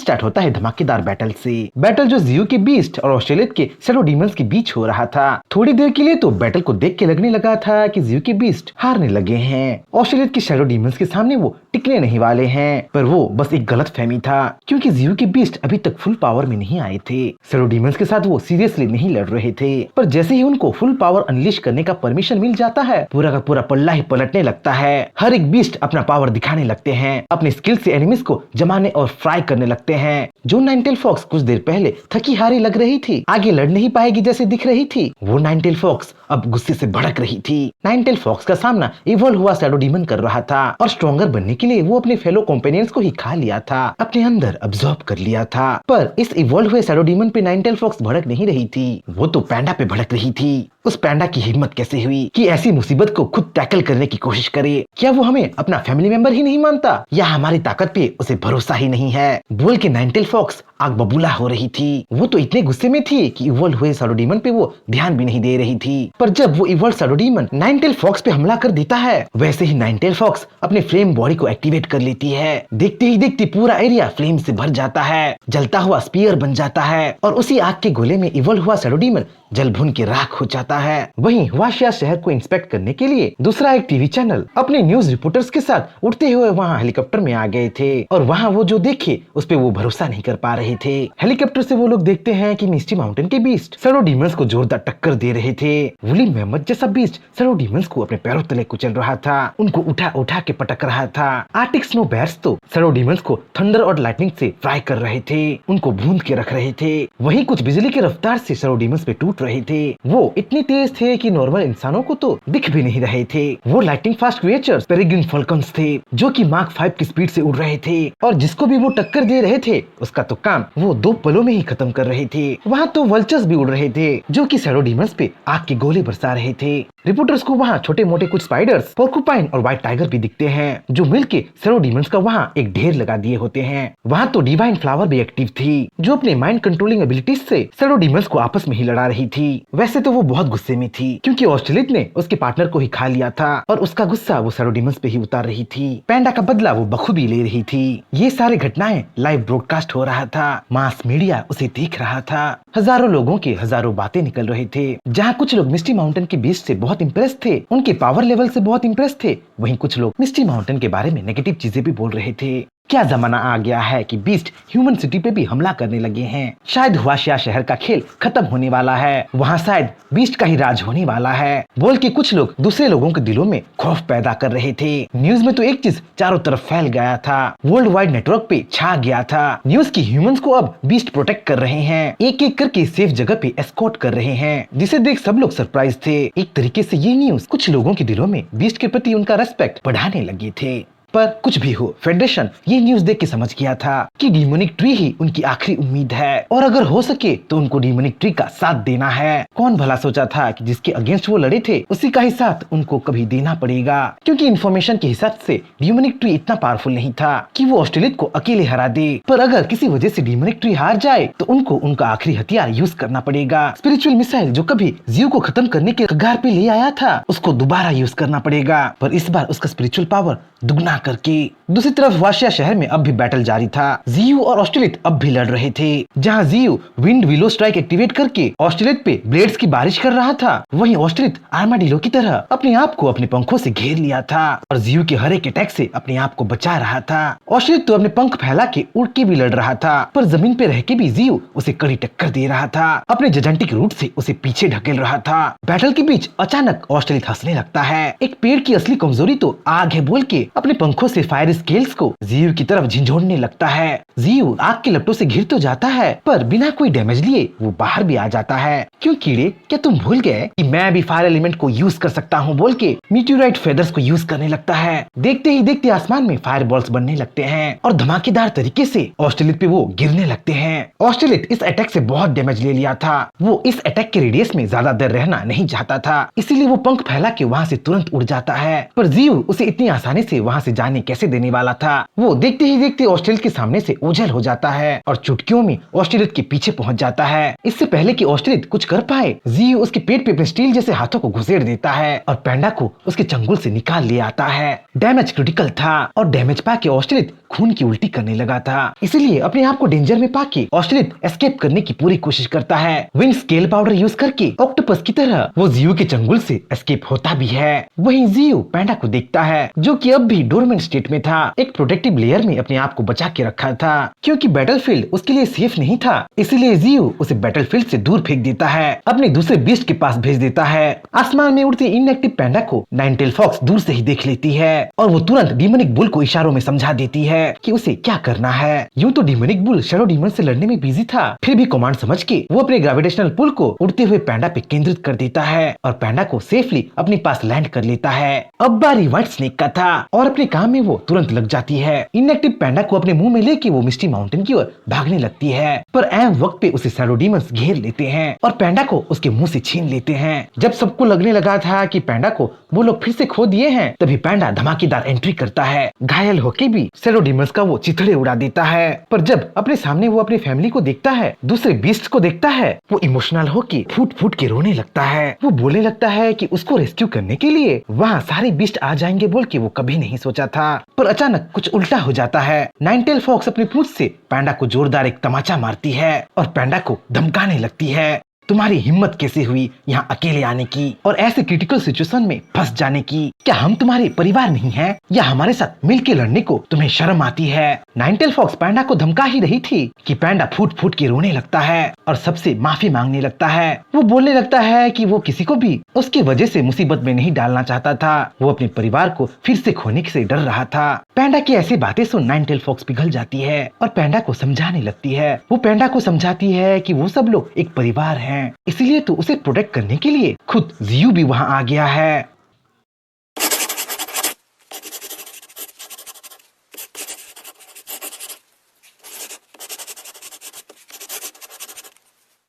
Start होता है धमाकेदार बैटल से। बैटल जो जियो के बीस्ट और ऑस्ट्रेलिया के शैडो डीमंस के बीच हो रहा था। थोड़ी देर के लिए तो बैटल को देख के लगने लगा था कि जियो के बीस्ट हारने लगे हैं। ऑस्ट्रेलिया के शैडो डीमंस के सामने वो टिकने नहीं वाले हैं, पर वो बस एक गलत फहमी था, क्योंकि जियो के बीस्ट अभी तक फुल पावर में नहीं आए थे। शैडो डीमंस के साथ वो सीरियसली नहीं लड़ रहे थे, पर जैसे ही उनको फुल पावर अनलीश करने का परमिशन मिल जाता है, पूरा का पूरा पल्ला ही पलटने लगता है। हर एक बीस्ट अपना पावर दिखाने लगते हैं, अपने स्किल से एनिमीज को जमाने और फ्राई करने लगते हैं। जो नाइनटेल फॉक्स कुछ देर पहले थकी हारी लग रही थी, आगे लड़ नहीं पाएगी जैसे दिख रही थी, वो नाइनटेल फॉक्स अब गुस्से से भड़क रही थी। नाइनटेल फॉक्स का सामना इवॉल्व हुआ शैडो डीमन कर रहा था और स्ट्रॉन्गर बनने के लिए वो अपने फेलो कंपेनियंस को ही खा लिया था, अपने अंदर अब्सॉर्ब कर लिया था। पर इस इवॉल्व हुए शैडो डीमन पे नाइनटेल फॉक्स भड़क नहीं रही थी, वो तो पैंडा पे भड़क रही थी। उस पैंडा की हिम्मत कैसे हुई कि ऐसी मुसीबत को खुद टैकल करने की कोशिश करे? क्या वो हमें अपना फैमिली मेंबर ही नहीं मानता, या हमारी ताकत पे उसे भरोसा ही नहीं है? बोल के नाइनटेल फॉक्स आग बबूला हो रही थी। वो तो इतने गुस्से में थी कि इवॉल्व हुए शैडो डीमन पे वो ध्यान भी नहीं दे रही थी। पर जब वो evolve shadow demon nine-tail fox पे हमला कर देता है, वैसे ही नाइनटेल फॉक्स अपने फ्लेम बॉडी को एक्टिवेट कर लेती है। देखते ही देखते पूरा एरिया फ्लेम से भर जाता है, जलता हुआ स्पीयर बन जाता है और उसी आग के गोले में इवॉल्व हुआ शैडो डीमन जल भुन के राख हो जाता है। वहीं वाशिया शहर को इंस्पेक्ट करने के लिए दूसरा एक टीवी चैनल अपने न्यूज रिपोर्टर्स के साथ उड़ते हुए वहां हेलीकॉप्टर में आ गए थे, और वहां वो जो देखे उस पे वो भरोसा नहीं कर पा रहे थे। हेलीकॉप्टर से वो लोग देखते हैं कि मिस्टी माउंटेन के बीस्ट शैडो डीमंस को जोरदार टक्कर दे रहे थे। वुली मेहमद जैसा बीस्ट शैडो डीमंस को अपने पैरों तले कुचल रहा था, उनको उठा उठा के पटक रहा था। आर्टिक स्नो बेयर्स तो शैडो डीमंस को थंडर और लाइटनिंग से फ्राई कर रहे थे, उनको भून के रख रहे थे। वहीं कुछ बिजली की रफ्तार से शैडो डीमंस पे टूट रहे थे। वो इतने तेज थे कि नॉर्मल इंसानों को तो दिख भी नहीं रहे थे। वो lighting fast creatures peregrine falcons थे, जो कि मार्क 5 की स्पीड से उड़ रहे थे, और जिसको भी वो टक्कर दे रहे थे उसका तो काम वो 2 पलों में ही खत्म कर रहे थे। वहाँ तो वल्चर्स भी उड़ रहे थे, जो कि शैडो डीमंस पे आग के गोले बरसा रहे थे। रिपोर्टर्स को वहाँ छोटे मोटे कुछ स्पाइडर्स, पोर्कुपाइन और व्हाइट टाइगर भी दिखते हैं, जो मिलके शैडो डीमंस का वहाँ एक ढेर लगा दिए होते हैं। वहाँ तो डिवाइन फ्लावर भी एक्टिव थी, जो अपने माइंड कंट्रोलिंग एबिलिटीज से शैडो डीमंस को आपस में ही लड़ा रही थी। वैसे तो वो बहुत गुस्से में थी, क्योंकि ऑस्ट्रेलिया ने उसके पार्टनर को ही खा लिया था, और उसका गुस्सा वो शैडो डीमंस पे ही उतार रही थी। पैंडा का बदला वो बखूबी ले रही थी। ये सारी घटनाएं लाइव ब्रॉडकास्ट हो रहा था, मास मीडिया उसे देख रहा था। हजारों लोगों के हजारों बातें निकल रहे थे। जहाँ कुछ लोग मिस्टी माउंटेन के बीच से बहुत इम्प्रेस थे, उनके पावर लेवल से बहुत इम्प्रेस थे, वहीं कुछ लोग मिस्टी माउंटेन के बारे में नेगेटिव चीजें भी बोल रहे थे। क्या जमाना आ गया है कि बीस्ट ह्यूमन सिटी पे भी हमला करने लगे हैं। शायद वाशिया शहर का खेल खत्म होने वाला है, वहाँ शायद बीस्ट का ही राज होने वाला है, बोल के कुछ लोग दूसरे लोगों के दिलों में खौफ पैदा कर रहे थे। न्यूज में तो एक चीज चारों तरफ फैल गया था, वर्ल्ड वाइड नेटवर्क पे छा गया था। न्यूज की ह्यूमंस को अब बीस्ट प्रोटेक्ट कर रहे हैं, एक एक करके सेफ जगह पे एस्कॉर्ट कर रहे हैं, जिसे देख सब लोग सरप्राइज थे। एक तरीके से ये न्यूज कुछ लोगों के दिलों में बीस्ट के प्रति उनका रेस्पेक्ट बढ़ाने लगे थे। पर कुछ भी हो, फेडरेशन ये न्यूज देख के समझ गया था कि डीमोनिक ट्री ही उनकी आखिरी उम्मीद है, और अगर हो सके तो उनको डीमोनिक ट्री का साथ देना है। कौन भला सोचा था कि जिसके अगेंस्ट वो लड़े थे उसी का ही साथ उनको कभी देना पड़ेगा, क्योंकि इन्फॉर्मेशन के हिसाब से डीमोनिक ट्री इतना पावरफुल नहीं था कि वो ऑस्ट्रेलिया को अकेले हरा दे। पर अगर किसी वजह से डीमोनिक ट्री हार जाए तो उनको उनका आखिरी हथियार यूज करना पड़ेगा। स्पिरिचुअल मिसाइल जो कभी जियो को खत्म करने के कगार पे ले आया था, उसको दोबारा यूज करना पड़ेगा, पर इस बार उसका स्पिरिचुअल पावर दुगना करके। दूसरी तरफ वाशिया शहर में अब भी बैटल जारी था। जियो और ऑस्ट्रेलिया अब भी लड़ रहे थे। जहां जियो विंड विलो स्ट्राइक एक्टिवेट करके ऑस्ट्रेलिया पे ब्लेड्स की बारिश कर रहा था, वहीं ऑस्ट्रेलिया आर्माडिलो की तरह अपने आप को अपने पंखों से घेर लिया था और जियो के हर एक अटैक से अपने आप को बचा रहा था। ऑस्ट्रेलिया तो अपने पंख फैला के उड़ के भी लड़ रहा था, पर जमीन पे रह के भी जियो उसे कड़ी टक्कर दे रहा था, अपने जजांटिक रूट से उसे पीछे ढकेल रहा था। बैटल के बीच अचानक ऑस्ट्रेलिया हंसने लगता है। एक पेड़ की असली कमजोरी तो आग है बोल के अपने पंखों से फायर स्केल्स को जियो की तरफ झिंझोड़ने लगता है। जियो आग के लपटों से घिर तो जाता है, पर बिना कोई डैमेज लिए वो बाहर भी आ जाता है। क्यों कीड़े, क्या तुम भूल गए कि मैं भी फायर एलिमेंट को यूज कर सकता हूँ, बोल के मीटियोराइट फेदर्स को यूज करने लगता है। देखते ही देखते आसमान में फायर बॉल्स बनने लगते हैं और धमाकेदार तरीके से ऑस्ट्रेलिया पे वो गिरने लगते हैं। ऑस्ट्रेलिया इस अटैक से बहुत डैमेज ले लिया था। वो इस अटैक के रेडियस में ज्यादा देर रहना नहीं चाहता था, इसीलिए वो पंख फैला के वहाँ से तुरंत उड़ जाता है। पर जियो उसे इतनी आसानी से वहाँ से जाने कैसे देने वाला था। वो देखते ही देखते ऑस्ट्रेलिया के सामने से ओझल हो जाता है और चुटकियों में ऑस्ट्रेलिया के पीछे पहुंच जाता है। इससे पहले कि ऑस्ट्रेलिया कुछ कर पाए, जियो उसके पेट पे अपने स्टील जैसे हाथों को घुसेड़ देता है और पैंडा को उसके चंगुल से निकाल ले आता है। डैमेज क्रिटिकल था और डैमेज पाके ऑस्ट्रेलिया खून की उल्टी करने लगा था। इसीलिए अपने आप को डेंजर में पाके ऑस्ट्रेलियत एस्केप करने की पूरी कोशिश करता है। विंग स्केल पाउडर यूज करके ऑक्टोपस की तरह वो जियो के चंगुल से एस्केप होता भी है। वहीं जियो पैंडा को देखता है, जो कि अब भी डोरमेंट स्टेट में था। एक प्रोटेक्टिव लेयर में अपने आप को बचा के रखा था, क्योंकि बैटलफील्ड उसके लिए सेफ नहीं था। इसीलिए जियो उसे बैटलफील्ड से दूर फेंक देता है, अपने दूसरे बीस्ट के पास भेज देता है। आसमान में उड़ते इनएक्टिव पैंडा को नाइन-टेल फॉक्स दूर से ही देख लेती है और वो तुरंत डीमोनिक बुल को इशारों में समझा देती है कि उसे क्या करना है। यूं तो डीमोनिक बुल शैडो डीमन से लड़ने में बिजी था, फिर भी कमांड समझ के वो अपने ग्रेविटेशनल पुल को उड़ते हुए पैंडा पे केंद्रित कर देता है और पैंडा को सेफली अपने पास लैंड कर लेता है। अब बारी व्हाइट स्नेक का था और अपने काम में वो तुरंत लग जाती है। इनएक्टिव पैंडा को अपने मुंह में लेके वो मिस्टी माउंटेन की ओर भागने लगती है, पर ऐन वक्त पे उसे शैडो डीमंस घेर लेते हैं और पैंडा को उसके मुंह से छीन लेते हैं। जब सबको लगने लगा था कि पैंडा को वो लोग फिर से खो दिए हैं, तभी पैंडा धमाकेदार एंट्री करता है। घायल होके भी शैडो डीमंस का वो चिथड़े उड़ा देता है, पर जब अपने सामने वो अपनी फैमिली को देखता है, दूसरे बीस्ट को देखता है, वो इमोशनल होके फूट फूट के रोने लगता है। वो बोलने लगता है कि उसको रेस्क्यू करने के लिए वहाँ सारे बीस्ट आ जाएंगे बोल के वो कभी नहीं सोचा था। पर अचानक कुछ उल्टा हो जाता है। नाइन-टेल फॉक्स अपनी पूंछ से पैंडा को जोरदार एक तमाचा मारती है और पैंडा को धमकाने लगती है, तुम्हारी हिम्मत कैसे हुई यहाँ अकेले आने की और ऐसे क्रिटिकल सिचुएशन में फंस जाने की? क्या हम तुम्हारे परिवार नहीं हैं? या हमारे साथ मिलके लड़ने को तुम्हें शर्म आती है? नाइन-टेल फॉक्स पैंडा को धमका ही रही थी कि पैंडा फूट फूट के रोने लगता है और सबसे माफी मांगने लगता है। वो बोलने लगता है कि वो किसी को भी उसकी वजह से मुसीबत में नहीं डालना चाहता था, वो अपने परिवार को फिर से खोने से डर रहा था। पैंडा की ऐसी बातें सुन नाइन-टेल फॉक्स पिघल जाती है और पैंडा को समझाने लगती है। वो पैंडा को समझाती है कि वो सब लोग एक परिवार हैं, इसीलिए तो उसे प्रोटेक्ट करने के लिए खुद जियो भी वहाँ आ गया है।